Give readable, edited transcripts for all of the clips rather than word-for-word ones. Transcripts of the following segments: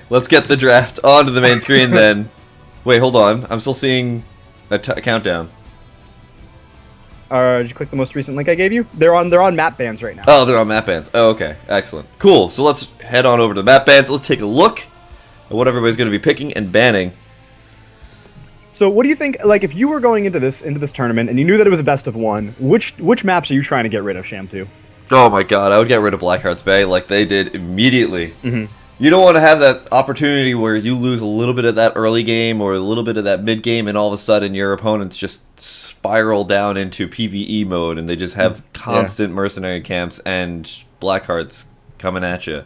Let's get the draft onto the main screen then. Wait, hold on. I'm still seeing a countdown. Did you click the most recent link I gave you? They're on map bans right now. Oh, they're on map bans. Oh, okay. Excellent. Cool. So let's head on over to the map bans. Let's take a look at what everybody's going to be picking and banning. So what do you think, like, if you were going into this tournament and you knew that it was a best of one, which maps are you trying to get rid of, Sham2? Oh my god, I would get rid of Blackheart's Bay like they did immediately. Mm-hmm. You don't want to have that opportunity where you lose a little bit of that early game or a little bit of that mid game and all of a sudden your opponents just spiral down into PvE mode and they just have constant mercenary camps and Blackhearts coming at you.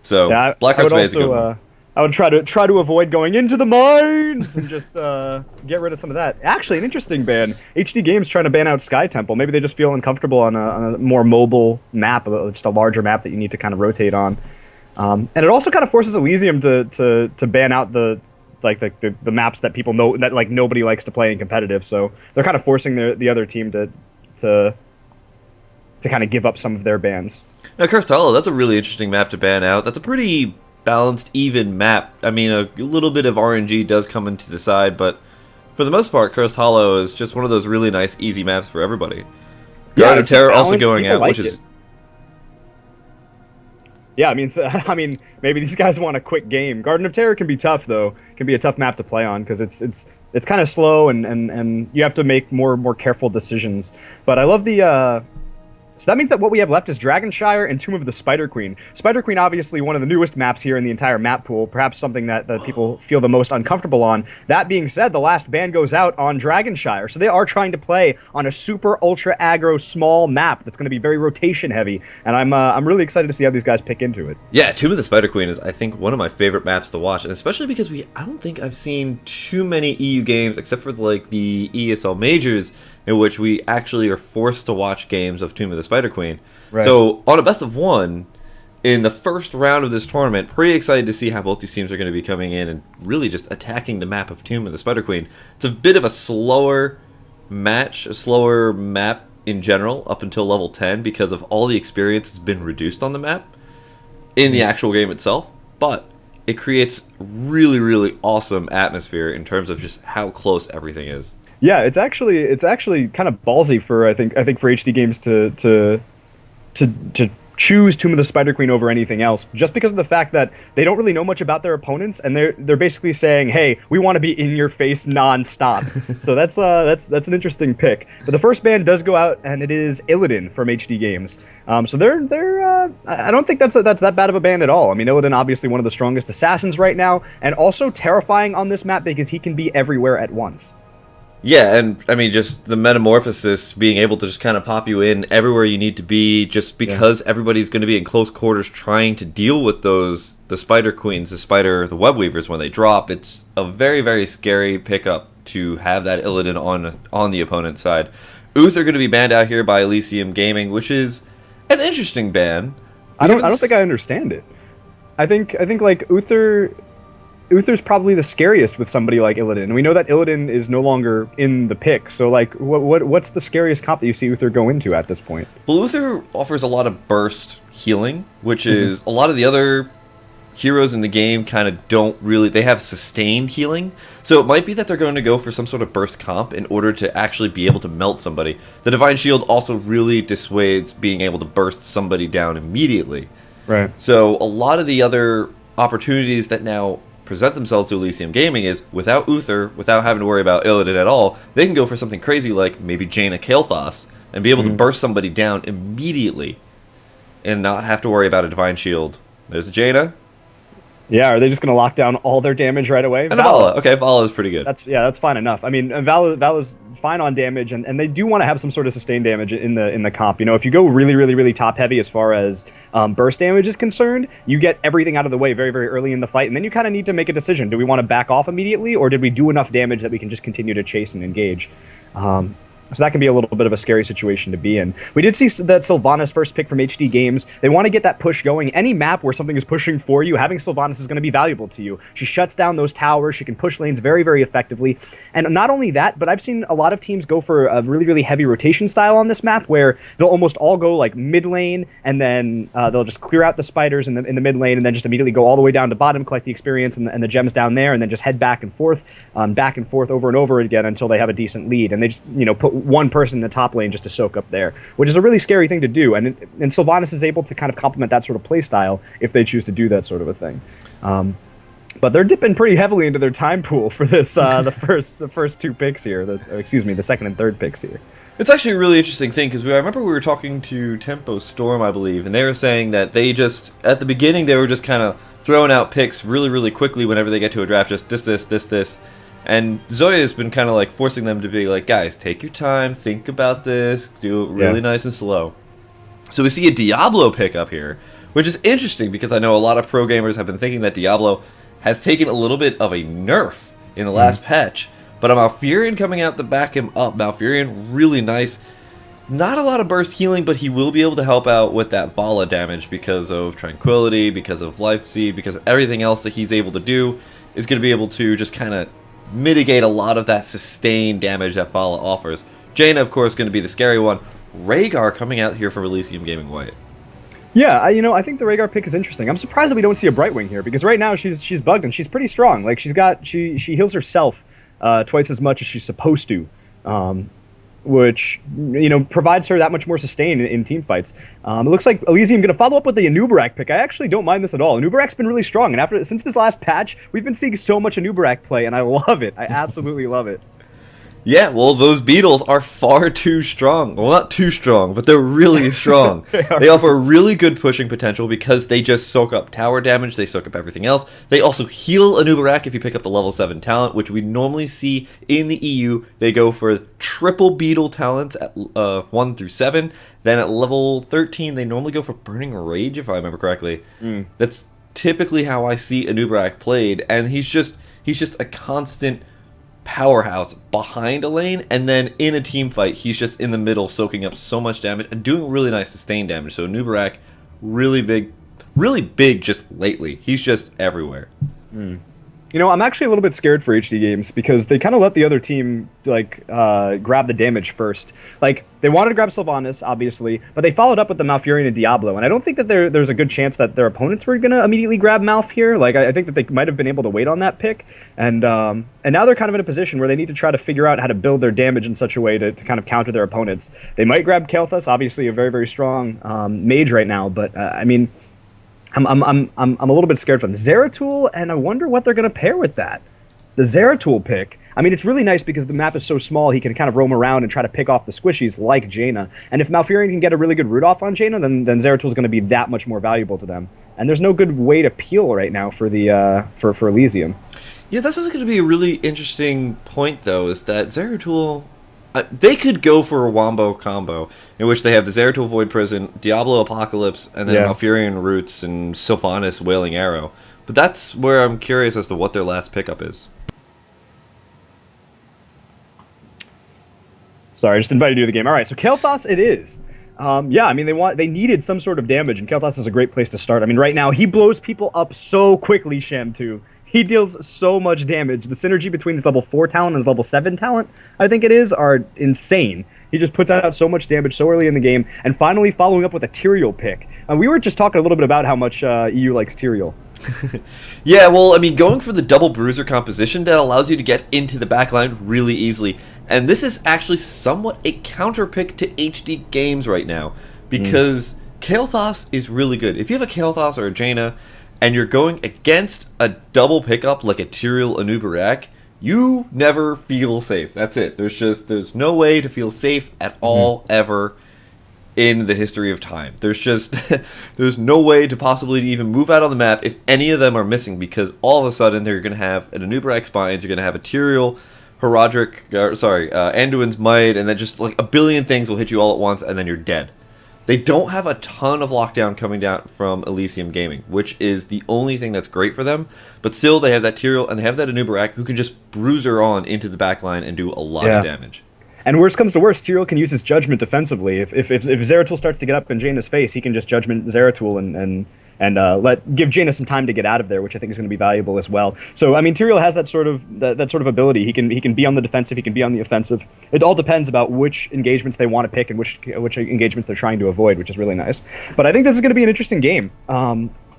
So yeah, Blackheart's Bay is a good one. I would try to avoid going into the mines and just get rid of some of that. Actually, an interesting ban. HD Games trying to ban out Sky Temple. Maybe they just feel uncomfortable on a more mobile map, just a larger map that you need to kind of rotate on. And it also kind of forces Elysium to ban out the maps that people know that like nobody likes to play in competitive. So they're kind of forcing the other team to kind of give up some of their bans. Now, Cursed Hollow, that's a really interesting map to ban out. That's a pretty balanced, even map. I mean, a little bit of RNG does come into the side, but for the most part, Cursed Hollow is just one of those really nice, easy maps for everybody. Garden of Terror also going out, which is... Yeah, I mean, maybe these guys want a quick game. Garden of Terror can be tough, though. Can be a tough map to play on because it's kind of slow and you have to make more careful decisions. But I love the. So that means that what we have left is Dragonshire and Tomb of the Spider Queen. Spider Queen, obviously one of the newest maps here in the entire map pool, perhaps something that people feel the most uncomfortable on. That being said, the last ban goes out on Dragonshire, so they are trying to play on a super ultra aggro small map that's going to be very rotation heavy, and I'm really excited to see how these guys pick into it. Yeah, Tomb of the Spider Queen is, I think, one of my favorite maps to watch, and especially because I don't think I've seen too many EU games, except for like the ESL majors, in which we actually are forced to watch games of Tomb of the Spider Queen. Right. So, on a best of one, in the first round of this tournament, pretty excited to see how both these teams are going to be coming in and really just attacking the map of Tomb of the Spider Queen. It's a bit of a slower match, a slower map in general, up until level 10, because of all the experience that's been reduced on the map in the actual game itself, but it creates really, really awesome atmosphere in terms of just how close everything is. Yeah, it's actually kind of ballsy for I think for HD Games to choose Tomb of the Spider Queen over anything else, just because of the fact that they don't really know much about their opponents, and they're basically saying, "Hey, we want to be in your face nonstop." So that's an interesting pick. But the first ban does go out, and it is Illidan from HD Games. So they're I don't think that's that bad of a ban at all. I mean, Illidan obviously one of the strongest assassins right now, and also terrifying on this map because he can be everywhere at once. Yeah, and I mean, just the metamorphosis, being able to just kind of pop you in everywhere you need to be, just because everybody's going to be in close quarters trying to deal with the Spider Queens, the Web Weavers when they drop. It's a very, very scary pickup to have that Illidan on the opponent's side. Uth are going to be banned out here by Elysium Gaming, which is an interesting ban. I don't think I understand it. I think like Uther's probably the scariest with somebody like Illidan, and we know that Illidan is no longer in the pick. So, like, what's the scariest comp that you see Uther go into at this point? Well, Uther offers a lot of burst healing, which is a lot of the other heroes in the game kind of don't really. They have sustained healing, so it might be that they're going to go for some sort of burst comp in order to actually be able to melt somebody. The Divine Shield also really dissuades being able to burst somebody down immediately. Right. So, a lot of the other opportunities that now present themselves to Elysium Gaming is, without Uther, without having to worry about Illidan at all, they can go for something crazy like maybe Jaina Kael'thas and be able to burst somebody down immediately and not have to worry about a Divine Shield. There's a Jaina. Yeah, are they just going to lock down all their damage right away? And Vala. Okay, Vala is pretty good. That's fine enough. I mean, Vala's fine on damage, and they do want to have some sort of sustained damage in the comp. You know, if you go really, really, really top heavy as far as burst damage is concerned, you get everything out of the way very, very early in the fight, and then you kind of need to make a decision. Do we want to back off immediately, or did we do enough damage that we can just continue to chase and engage? So that can be a little bit of a scary situation to be in. We did see that Sylvanas first pick from HD Games. They want to get that push going. Any map where something is pushing for you, having Sylvanas is going to be valuable to you. She shuts down those towers. She can push lanes very, very effectively. And not only that, but I've seen a lot of teams go for a really, really heavy rotation style on this map where they'll almost all go like mid lane, and then they'll just clear out the spiders in the mid lane, and then just immediately go all the way down to bottom, collect the experience and the gems down there, and then just head back and forth over and over again until they have a decent lead. And they just, put one person in the top lane just to soak up there, which is a really scary thing to do. And Sylvanas is able to kind of complement that sort of play style if they choose to do that sort of a thing. But they're dipping pretty heavily into their time pool for this the first two picks here. The second and third picks here. It's actually a really interesting thing because I remember we were talking to Tempo Storm, I believe, and they were saying that they just at the beginning they were just kind of throwing out picks really, really quickly whenever they get to a draft. Just this. And Zoya has been kind of like forcing them to be like, guys, take your time, think about this, do it really nice and slow. So we see a Diablo pick up here, which is interesting because I know a lot of pro gamers have been thinking that Diablo has taken a little bit of a nerf in the last patch. But a Malfurion coming out to back him up. Malfurion, really nice. Not a lot of burst healing, but he will be able to help out with that Vala damage because of Tranquility, because of Life Seed, because of everything else that he's able to do is going to be able to just kind of mitigate a lot of that sustained damage that Vala offers. Jaina, of course, going to be the scary one. Rhaegar coming out here for Elysium Gaming White. Yeah, I think the Rhaegar pick is interesting. I'm surprised that we don't see a Brightwing here because right now she's bugged and she's pretty strong. Like she heals herself twice as much as she's supposed to, which provides her that much more sustain in team fights. It looks like Elysium going to follow up with the Anubarak pick. I actually don't mind this at all. Anubarak's been really strong, and since this last patch, we've been seeing so much Anubarak play, and I love it. I absolutely love it. Yeah, well, those beetles are far too strong. Well, not too strong, but they're really strong. They offer really good pushing potential because they just soak up tower damage, they soak up everything else. They also heal Anubarak if you pick up the level 7 talent, which we normally see in the EU. They go for triple beetle talents at 1 through 7. Then at level 13, they normally go for Burning Rage, if I remember correctly. That's typically how I see Anubarak played, and he's just a constant powerhouse behind a lane, and then in a team fight he's just in the middle soaking up so much damage and doing really nice sustained damage. So Anubarak, really big just lately. He's just everywhere. I'm actually a little bit scared for HD Games because they kind of let the other team grab the damage first. Like they wanted to grab Sylvanas, obviously, but they followed up with the Malfurion and Diablo, and I don't think that there's a good chance that their opponents were going to immediately grab Malf here. Like I think that they might have been able to wait on that pick, and now they're kind of in a position where they need to try to figure out how to build their damage in such a way to kind of counter their opponents. They might grab Kael'thas, obviously a very, very strong mage right now, but I'm a little bit scared for them. Zeratul, and I wonder what they're going to pair with that. The Zeratul pick. I mean, it's really nice because the map is so small, he can kind of roam around and try to pick off the squishies like Jaina. And if Malfurion can get a really good root off on Jaina, then Zeratul is going to be that much more valuable to them. And there's no good way to peel right now for the for Elysium. Yeah, that's also going to be a really interesting point, though, is that Zeratul... they could go for a wombo combo in which they have the Zeratul Void Prison, Diablo Apocalypse, and then Malfurion Roots and Sylvanas Wailing Arrow. But that's where I'm curious as to what their last pickup is. Sorry, I just invited you to the game. All right, so Kael'thas it is. They needed some sort of damage, and Kael'thas is a great place to start. I mean, right now, he blows people up so quickly, Sham2. He deals so much damage. The synergy between his level 4 talent and his level 7 talent, I think it is, are insane. He just puts out so much damage so early in the game, and finally following up with a Tyrael pick. And we were just talking a little bit about how much EU likes Tyrael. Yeah, well, I mean, going for the double bruiser composition, that allows you to get into the backline really easily. And this is actually somewhat a counter pick to HD Games right now, because Kael'thas is really good. If you have a Kael'thas or a Jaina, and you're going against a double pickup like a Tyrael Anubarak, you never feel safe. That's it. There's no way to feel safe at all ever in the history of time. There's no way to possibly even move out on the map if any of them are missing, because all of a sudden they're going to have an Anubarak Spines, you're going to have a Tyrael, Anduin's Might, and then just like a billion things will hit you all at once, and then you're dead. They don't have a ton of lockdown coming down from Elysium Gaming, which is the only thing that's great for them. But still, they have that Tyrael and they have that Anubarak who can just bruise her on into the backline and do a lot of damage. And worst comes to worst, Tyrael can use his judgment defensively. If Zeratul starts to get up in Jaina's face, he can just judgment Zeratul and give Jaina some time to get out of there, which I think is going to be valuable as well. So I mean, Tyrael has that sort of ability. He can be on the defensive, he can be on the offensive. It all depends about which engagements they want to pick and which engagements they're trying to avoid, which is really nice. But I think this is going to be an interesting game.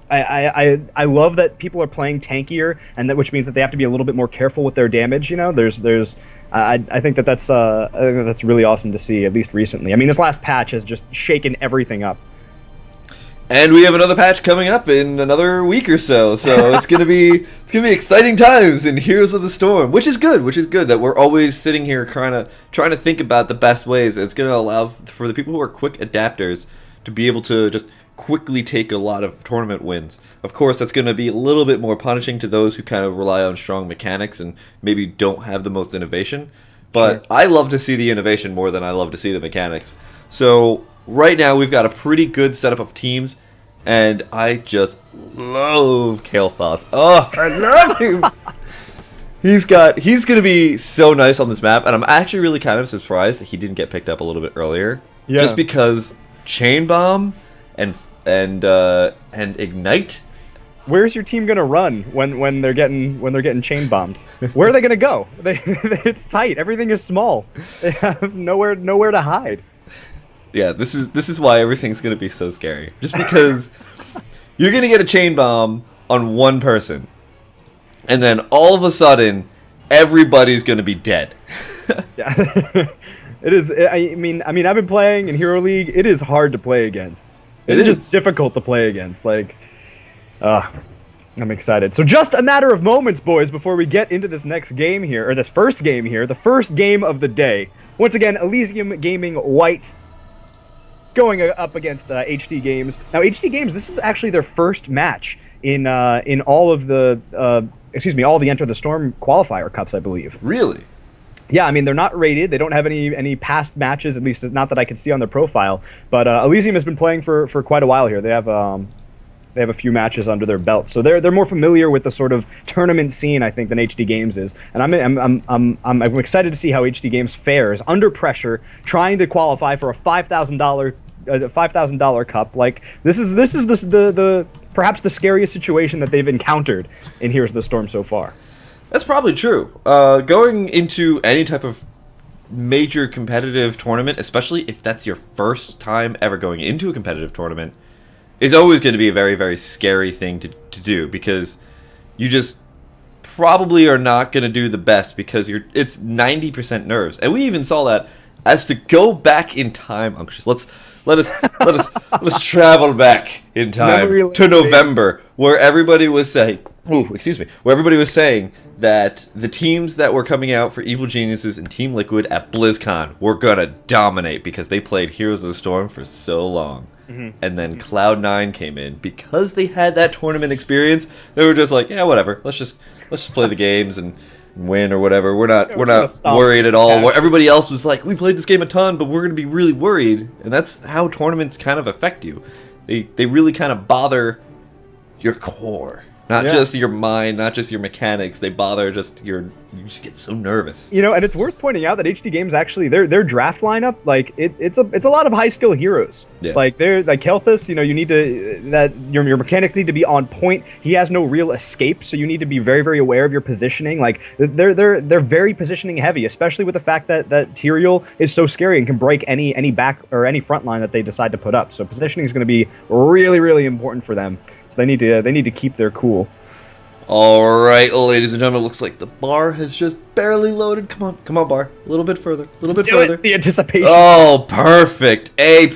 I love that people are playing tankier, and which means that they have to be a little bit more careful with their damage. You know, I think that's really awesome to see, at least recently. I mean, this last patch has just shaken everything up. And we have another patch coming up in another week or so. So it's gonna be exciting times in Heroes of the Storm, which is good. That we're always sitting here trying to think about the best ways. It's gonna allow for the people who are quick adapters to be able to just quickly take a lot of tournament wins. Of course, that's going to be a little bit more punishing to those who kind of rely on strong mechanics and maybe don't have the most innovation. But sure. I love to see the innovation more than I love to see the mechanics. So right now we've got a pretty good setup of teams, and I just love Kael'thas. Oh, I love him. He's going to be so nice on this map, and I'm actually really kind of surprised that he didn't get picked up a little bit earlier. Yeah. Just because Chain Bomb and Ignite. Where's your team gonna run when they're getting chain bombed? Where are they gonna go? It's tight. Everything is small. They have nowhere to hide. Yeah, this is why everything's gonna be so scary. Just because you're gonna get a chain bomb on one person, and then all of a sudden everybody's gonna be dead. Yeah, it is. I mean, I've been playing in Hero League. It is hard to play against. It is just difficult to play against. Like, I'm excited. So just a matter of moments, boys, before we get into this next game here, or this first game here, the first game of the day. Once again, Elysium Gaming White going up against HD Games. Now, HD Games, this is actually their first match in all of the all the Enter the Storm qualifier cups, I believe. Really? Yeah, I mean, they're not rated. They don't have any past matches, at least not that I can see on their profile. But Elysium has been playing for quite a while here. They have a few matches under their belt, so they're more familiar with the sort of tournament scene, I think, than HD Games is. And I'm excited to see how HD Games fares under pressure, trying to qualify for a $5,000 cup. Like this is the perhaps the scariest situation that they've encountered in Heroes of the Storm so far. That's probably true. Going into any type of major competitive tournament, especially if that's your first time ever going into a competitive tournament, is always going to be a very, very scary thing to do, because you just probably are not going to do the best, because it's 90% nerves. And we even saw that as to go back in time, Unctuous. Let us travel back in time to November, where everybody was saying, that the teams that were coming out for Evil Geniuses and Team Liquid at BlizzCon were gonna dominate because they played Heroes of the Storm for so long. Mm-hmm. And then Cloud9 came in because they had that tournament experience. They were just like, yeah, whatever. Let's just play the games and win or whatever. We're not worried at all. Yeah. Where everybody else was like, we played this game a ton, but we're gonna be really worried. And that's how tournaments kind of affect you. They really kind of bother your core. Not just your mind, not just your mechanics. They bother you just get so nervous. You know, and it's worth pointing out that HD Games actually their draft lineup, like it's a lot of high skill heroes. Yeah. Like they're like Kael'thas, you know, you need to your mechanics need to be on point. He has no real escape, so you need to be very, very aware of your positioning. Like they're very positioning heavy, especially with the fact that Tyrael is so scary and can break any back or any front line that they decide to put up. So positioning is going to be really, really important for them. So they need to keep their cool. All right, ladies and gentlemen, looks like the bar has just barely loaded. Come on, bar. A little bit further. The anticipation. Oh, perfect. A+.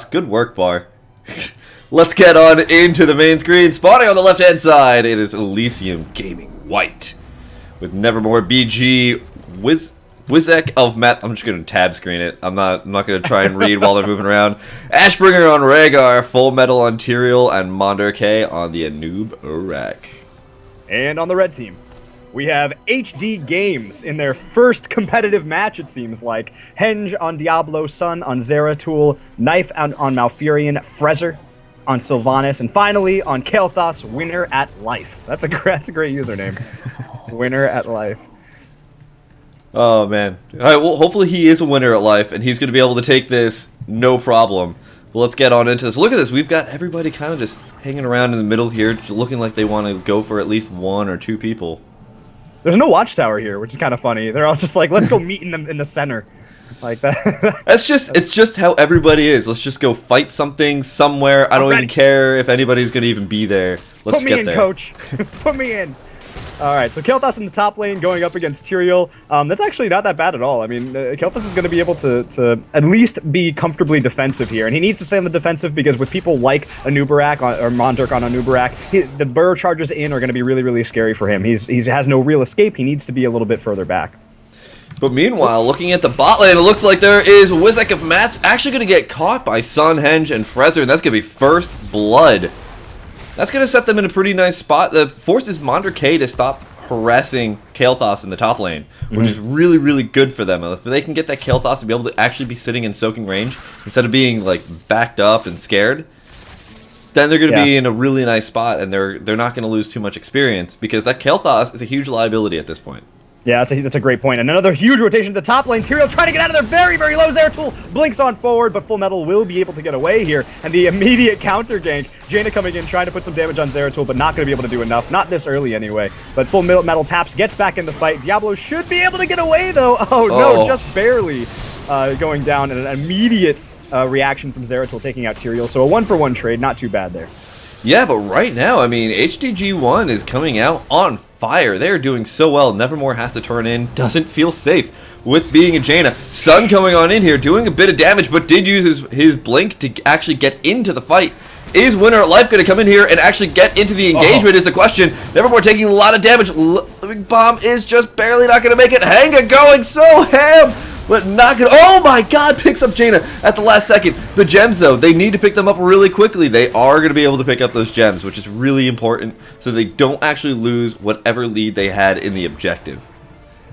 Good work, bar. Let's get on into the main screen. Spawning on the left-hand side, it is Elysium Gaming White with Nevermore BG Wizek of Math. I'm just going to tab screen it. I'm not going to try and read while they're moving around. Ashbringer on Rhaegar, Full Metal on Tyrael, and Mondor K on the Anub Urak. And on the red team, we have HD Games in their first competitive match, it seems like. Henge on Diablo, Sun on Zeratul, Knife on Malfurion, Frezer on Sylvanas, and finally on Kael'thas, Winner at Life. That's a great username. Winner at Life. Oh, man. All right, well, hopefully he is a winner at life, and he's going to be able to take this no problem. But let's get on into this. Look at this. We've got everybody kind of just hanging around in the middle here, looking like they want to go for at least 1 or 2 people. There's no watchtower here, which is kind of funny. They're all just like, let's go meet in the center. Like that. It's just how everybody is. Let's just go fight something somewhere. I don't even care if anybody's going to even be there. Let's Put me get in, there. coach. Put me in. All right, so Kael'thas in the top lane going up against Tyrael. That's actually not that bad at all. I mean, Kael'thas is going to be able to at least be comfortably defensive here, and he needs to stay on the defensive because with people like Anubarak or Mondirk on Anubarak, the burrow charges in are going to be really, really scary for him. He has no real escape. He needs to be a little bit further back. But meanwhile, looking at the bot lane, it looks like there is Wizek of Matt's actually going to get caught by Sun, Henge, and Fraser, and that's going to be first blood. That's going to set them in a pretty nice spot that forces Mondirk to stop harassing Kael'thas in the top lane, which is really, really good for them. If they can get that Kael'thas to be able to actually be sitting in soaking range instead of being like backed up and scared, then they're going to be in a really nice spot, and they're not going to lose too much experience because that Kael'thas is a huge liability at this point. Yeah, that's a great point. And another huge rotation to the top lane. Tyrael trying to get out of there very, very low. Zeratul blinks on forward, but Full Metal will be able to get away here. And the immediate counter gank. Jaina coming in, trying to put some damage on Zeratul, but not going to be able to do enough. Not this early anyway. But Full Metal taps, gets back in the fight. Diablo should be able to get away, though. Oh, no, just barely going down. And an immediate reaction from Zeratul taking out Tyrael. So a 1-for-1 trade, not too bad there. Yeah, but right now, I mean, HDG1 is coming out on fire. They're doing so well. Nevermore has to turn in. Doesn't feel safe with being a Jaina. Sun coming on in here, doing a bit of damage, but did use his blink to actually get into the fight. Is Winner at Life going to come in here and actually get into the engagement is the question. Nevermore taking a lot of damage. Living Bomb is just barely not going to make it. Hanga going so ham. But not good. Oh my god, picks up Jaina at the last second. The gems, though, they need to pick them up really quickly. They are going to be able to pick up those gems, which is really important, so they don't actually lose whatever lead they had in the objective.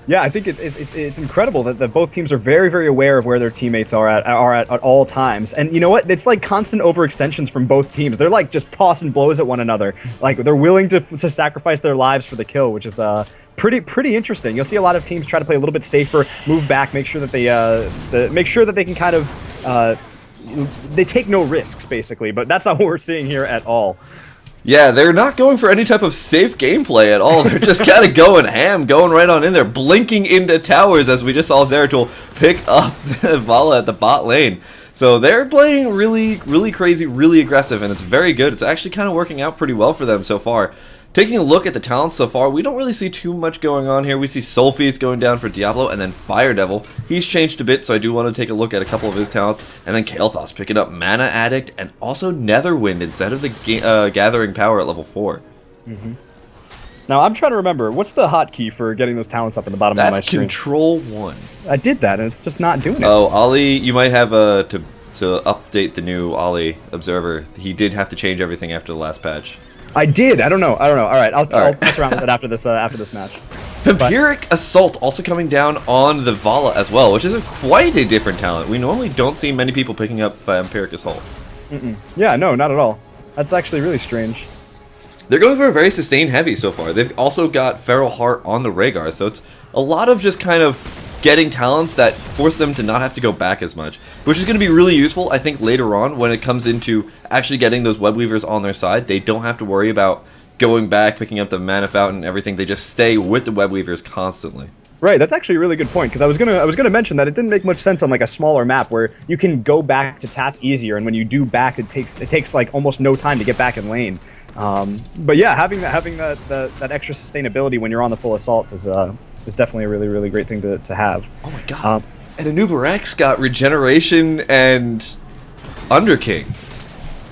Yeah, I think it's incredible that both teams are very, very aware of where their teammates are at all times. And you know what? It's like constant overextensions from both teams. They're like just tossing blows at one another. Like they're willing to sacrifice their lives for the kill, which is pretty interesting. You'll see a lot of teams try to play a little bit safer, move back, make sure that they can kind of they take no risks basically. But that's not what we're seeing here at all. Yeah, they're not going for any type of safe gameplay at all. They're just kind of going ham, going right on in there, blinking into towers as we just saw Zeratul pick up Vala at the bot lane. So they're playing really, really crazy, really aggressive, and it's very good. It's actually kind of working out pretty well for them so far. Taking a look at the talents so far, we don't really see too much going on here. We see Soulfeast going down for Diablo, and then Fire Devil. He's changed a bit, so I do want to take a look at a couple of his talents. And then Kael'thas picking up Mana Addict and also Netherwind instead of the Gathering Power at level 4. Now, I'm trying to remember, what's the hotkey for getting those talents up in the bottom of my That's screen? Control 1. I did that, and it's just not doing it. Oh, Ollie, you might have to update the new Ollie Observer. He did have to change everything after the last patch. I did. I don't know. All right, I'll mess around with it after this match. Vampiric Assault also coming down on the Vala as well, which is quite a different talent. We normally don't see many people picking up Vampiric Assault. Yeah, no, not at all. That's actually really strange. They're going for a very sustained heavy so far. They've also got Feral Heart on the Rhaegar, so it's a lot of just kind of getting talents that force them to not have to go back as much, which is going to be really useful, I think, later on when it comes into actually getting those web weavers on their side. They don't have to worry about going back, picking up the mana fountain and everything. They just stay with the web weavers constantly. Right, that's actually a really good point, because I was gonna mention that it didn't make much sense on like a smaller map where you can go back to tap easier, and when you do back, it takes like almost no time to get back in lane. But yeah, having that extra sustainability when you're on the full assault is definitely a really, really great thing to have. Oh my god. And Anubarak's got Regeneration and Underking.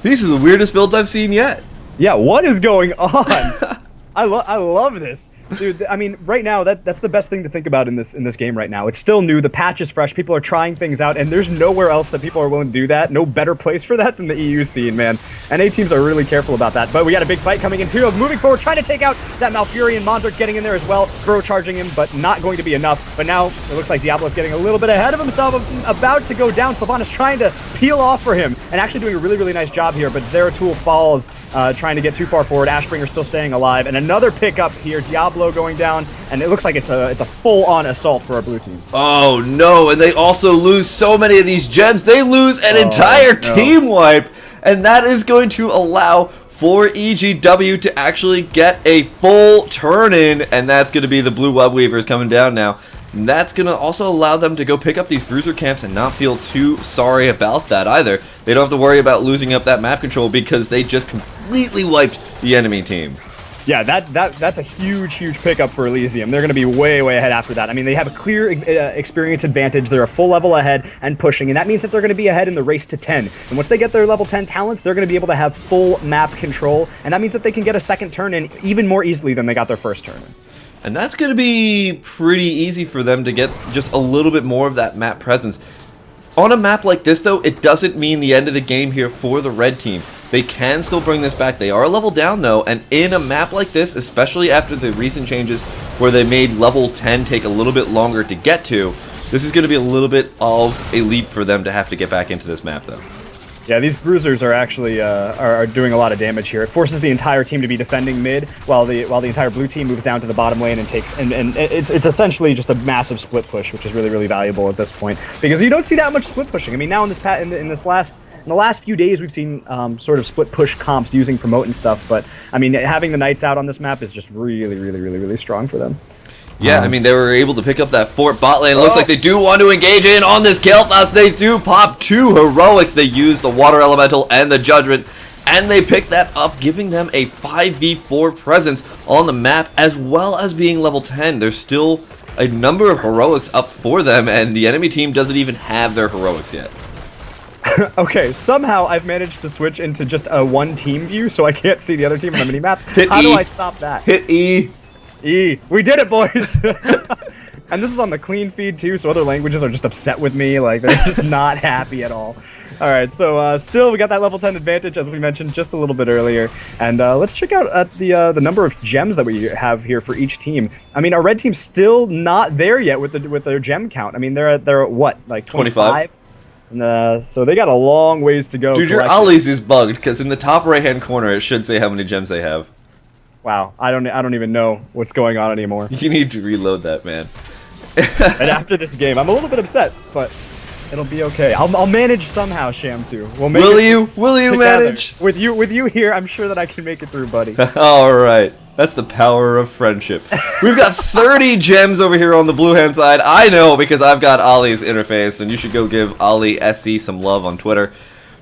These are the weirdest builds I've seen yet. Yeah, what is going on? I love this. Dude, I mean, right now, that's the best thing to think about in this game right now. It's still new, the patch is fresh, people are trying things out, and there's nowhere else that people are willing to do that. No better place for that than the EU scene, man. NA teams are really careful about that. But we got a big fight coming in. Tyrael moving forward, trying to take out that Malfurion. Mondirk getting in there as well, burrow charging him, but not going to be enough. But now, it looks like Diablo's getting a little bit ahead of himself, about to go down. Sylvanas trying to peel off for him, and actually doing a really, really nice job here, but Zeratul falls trying to get too far forward. Ashbringer still staying alive, and another pickup here. Diablo going down, and it looks like it's a full-on assault for our blue team. Oh no! And they also lose so many of these gems. They lose an entire team wipe, and that is going to allow for EGW to actually get a full turn in, and that's going to be the blue web weavers coming down now. And that's going to also allow them to go pick up these bruiser camps and not feel too sorry about that either. They don't have to worry about losing up that map control because they just completely wiped the enemy team. Yeah, that's a huge pickup for Elysium. They're going to be way ahead after that. I mean, they have a clear experience advantage. They're a full level ahead and pushing, and that means that they're going to be ahead in the race to 10. And once they get their level 10 talents, they're going to be able to have full map control, and that means that they can get a second turn in even more easily than they got their first turn in. And that's going to be pretty easy for them to get just a little bit more of that map presence. On a map like this, though, it doesn't mean the end of the game here for the red team. They can still bring this back. They are a level down, though, and in a map like this, especially after the recent changes where they made level 10 take a little bit longer to get to, this is going to be a little bit of a leap for them to have to get back into this map, though. Yeah, these bruisers are actually are doing a lot of damage here. It forces the entire team to be defending mid, while the entire blue team moves down to the bottom lane and takes and it's essentially just a massive split push, which is really valuable at this point because you don't see that much split pushing. I mean, now in the last few days we've seen sort of split push comps using promote and stuff, but I mean having the Knights out on this map is just really strong for them. Yeah, I mean, they were able to pick up that fort bot lane. It looks like they do want to engage in on this Kael'thas. They do pop 2 heroics. They use the water elemental and the judgment, and they pick that up, giving them a 5v4 presence on the map, as well as being level 10. There's still a number of heroics up for them, and the enemy team doesn't even have their heroics yet. Okay, somehow I've managed to switch into just a one-team view, so I can't see the other team on the minimap. How do I stop that? Hit E. We did it, boys! And this is on the clean feed, too, so other languages are just upset with me. Like, they're just not happy at all. Alright, so still, we got that level 10 advantage, as we mentioned just a little bit earlier. And let's check out at the number of gems that we have here for each team. I mean, our red team's still not there yet with their gem count. I mean, they're at what, like 25? And, so they got a long ways to go. Dude, your Ollie's is bugged, because in the top right-hand corner, it should say how many gems they have. Wow, I don't even know what's going on anymore. You need to reload that, man. And after this game, I'm a little bit upset, but it'll be okay. I'll manage somehow, Sham2. Will you manage? With you here, I'm sure that I can make it through, buddy. All right. That's the power of friendship. We've got 30 gems over here on the blue hand side. I know because I've got Ollie's interface, and you should go give Ollie SC some love on Twitter.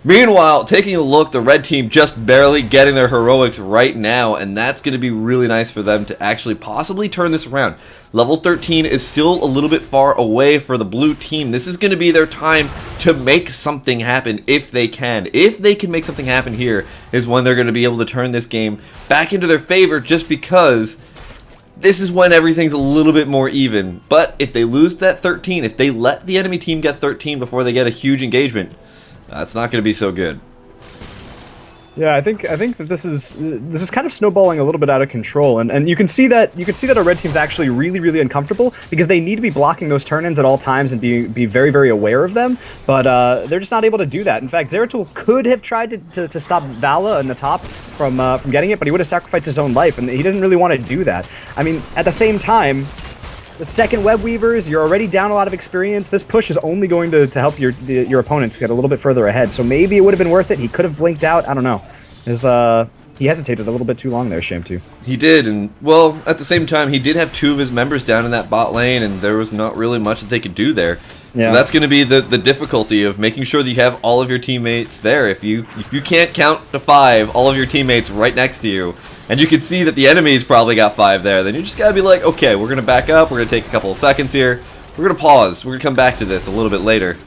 Meanwhile, taking a look, the red team just barely getting their heroics right now, and that's going to be really nice for them to actually possibly turn this around. Level 13 is still a little bit far away for the blue team. This is going to be their time to make something happen if they can. If they can make something happen here is when they're going to be able to turn this game back into their favor, just because this is when everything's a little bit more even. But if they lose that 13, if they let the enemy team get 13 before they get a huge engagement, that's not going to be so good. Yeah, I think that this is kind of snowballing a little bit out of control, and you can see that our red team's actually really uncomfortable because they need to be blocking those turn-ins at all times and be very aware of them, but they're just not able to do that. In fact, Zeratul could have tried to stop Vala in the top from getting it, but he would have sacrificed his own life, and he didn't really want to do that. I mean, at the same time, the second web weavers, you're already down a lot of experience. This push is only going to help your opponents get a little bit further ahead. So maybe it would have been worth it. He could have blinked out. I don't know. He hesitated a little bit too long there, Sham2. He did, and well, at the same time, he did have 2 of his members down in that bot lane, and there was not really much that they could do there. Yeah. So that's going to be the difficulty of making sure that you have all of your teammates there. If you can't count to 5, all of your teammates right next to you, and you can see that the enemy's probably got 5 there, then you just got to be like, okay, we're going to back up, we're going to take a couple of seconds here, we're going to pause, we're going to come back to this a little bit later.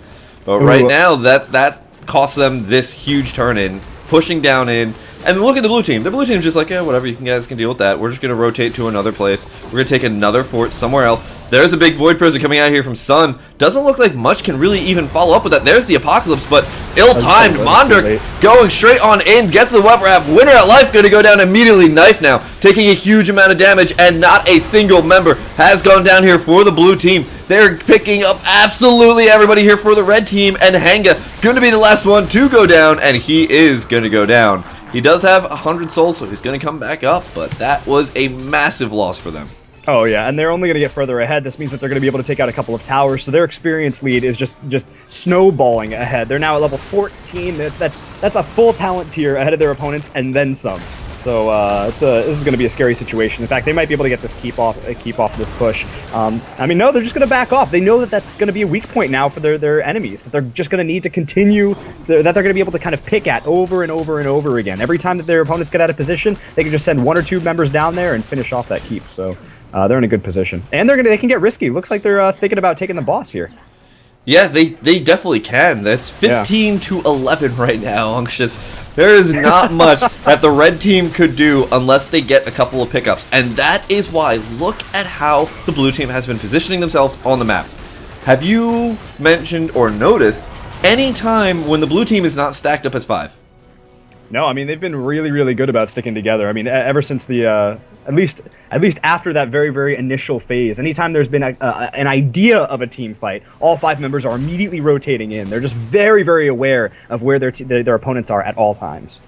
But right now, that costs them this huge turn-in, pushing down in. And look at the blue team. The blue team's just like, yeah, whatever, you guys can deal with that. We're just going to rotate to another place. We're going to take another fort somewhere else. There's a big Void Prison coming out here from Sun. Doesn't look like much can really even follow up with that. There's the Apocalypse, but ill-timed. Mondrick going straight on in, gets the web wrap. Winner at life going to go down immediately. Knife now, taking a huge amount of damage, and not a single member has gone down here for the blue team. They're picking up absolutely everybody here for the red team, and Hanga going to be the last one to go down, and he is going to go down. He does have 100 souls, so he's going to come back up, but that was a massive loss for them. Oh yeah, and they're only going to get further ahead. This means that they're going to be able to take out a couple of towers, so their experience lead is just snowballing ahead. They're now at level 14. That's a full talent tier ahead of their opponents, and then some. So this is going to be a scary situation. In fact, they might be able to get this keep off this push. I mean, no, they're just going to back off. They know that that's going to be a weak point now for their enemies. That they're just going to need to continue. That they're going to be able to kind of pick at over and over and over again. Every time that their opponents get out of position, they can just send 1 or 2 members down there and finish off that keep. So they're in a good position, and they can get risky. Looks like they're thinking about taking the boss here. Yeah, they definitely can. That's 15 to 11 right now, Unctious. There is not much that the red team could do unless they get a couple of pickups. And that is why, look at how the blue team has been positioning themselves on the map. Have you mentioned or noticed any time when the blue team is not stacked up as 5? No, I mean, they've been really, really good about sticking together. I mean, ever since the, at least after that very, very initial phase, anytime there's been an idea of a team fight, all 5 members are immediately rotating in. They're just very, very aware of where their opponents are at all times.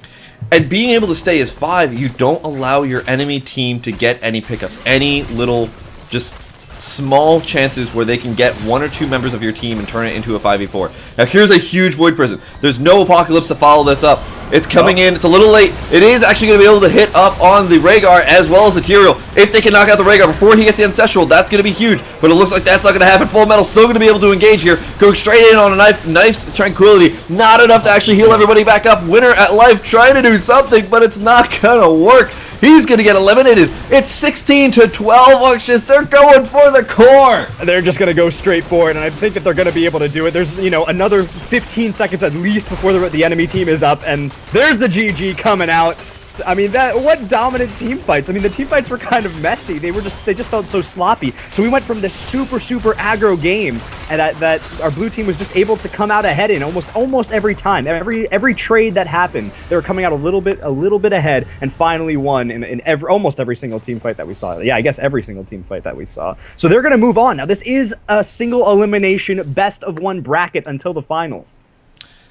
And being able to stay as 5, you don't allow your enemy team to get any pickups, any little, just small chances where they can get 1 or 2 members of your team and turn it into a 5v4. Now here's a huge Void Prison. There's no Apocalypse to follow this up. It's coming in. It's a little late. It is actually going to be able to hit up on the Rhaegar as well as the Tyrael. If they can knock out the Rhaegar before he gets the Ancestral, that's going to be huge. But it looks like that's not going to happen. Full Metal still going to be able to engage here. Going straight in on a Knife's Tranquility. Not enough to actually heal everybody back up. Winner at life trying to do something, but it's not going to work. He's going to get eliminated. It's 16 to 12, Unctious. They're going for the core. They're just going to go straight for it, and I think that they're going to be able to do it. There's, another 15 seconds at least before the enemy team is up, and there's the GG coming out. I mean, what dominant team fights. I mean, the team fights were kind of messy. They just felt so sloppy. So we went from this super aggro game, and that our blue team was just able to come out ahead in almost every time. Every trade that happened, they were coming out a little bit ahead, and finally won in almost every single team fight that we saw. Yeah, I guess every single team fight that we saw. So they're gonna move on. Now this is a single elimination best of 1 bracket until the finals.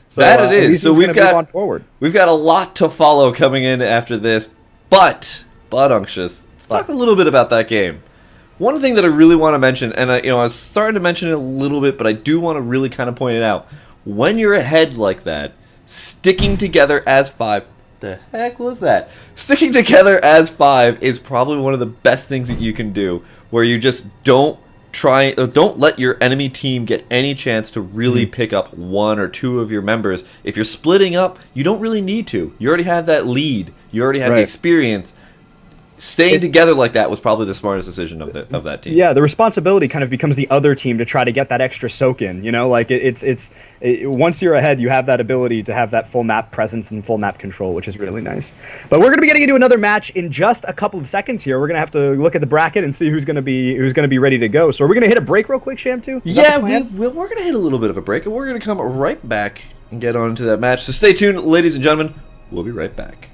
So, that it is. So we've got a lot to follow coming in after this. But Unctious, let's talk a little bit about that game. One thing that I really want to mention, and I was starting to mention it a little bit, but I do want to really kind of point it out. When you're ahead like that, sticking together as 5. The heck was that? Sticking together as 5 is probably one of the best things that you can do, where you just don't let your enemy team get any chance to really pick up 1 or 2 of your members. If you're splitting up, you don't really need to. You already have that lead. You already have the experience. Staying together like that was probably the smartest decision of that team. Yeah, the responsibility kind of becomes the other team to try to get that extra soak in. Like once you're ahead, you have that ability to have that full map presence and full map control, which is really nice. But we're going to be getting into another match in just a couple of seconds here. We're going to have to look at the bracket and see who's going to be ready to go. So are we going to hit a break real quick, Sham2? Yeah, we're going to hit a little bit of a break, and we're going to come right back and get on to that match. So stay tuned, ladies and gentlemen. We'll be right back.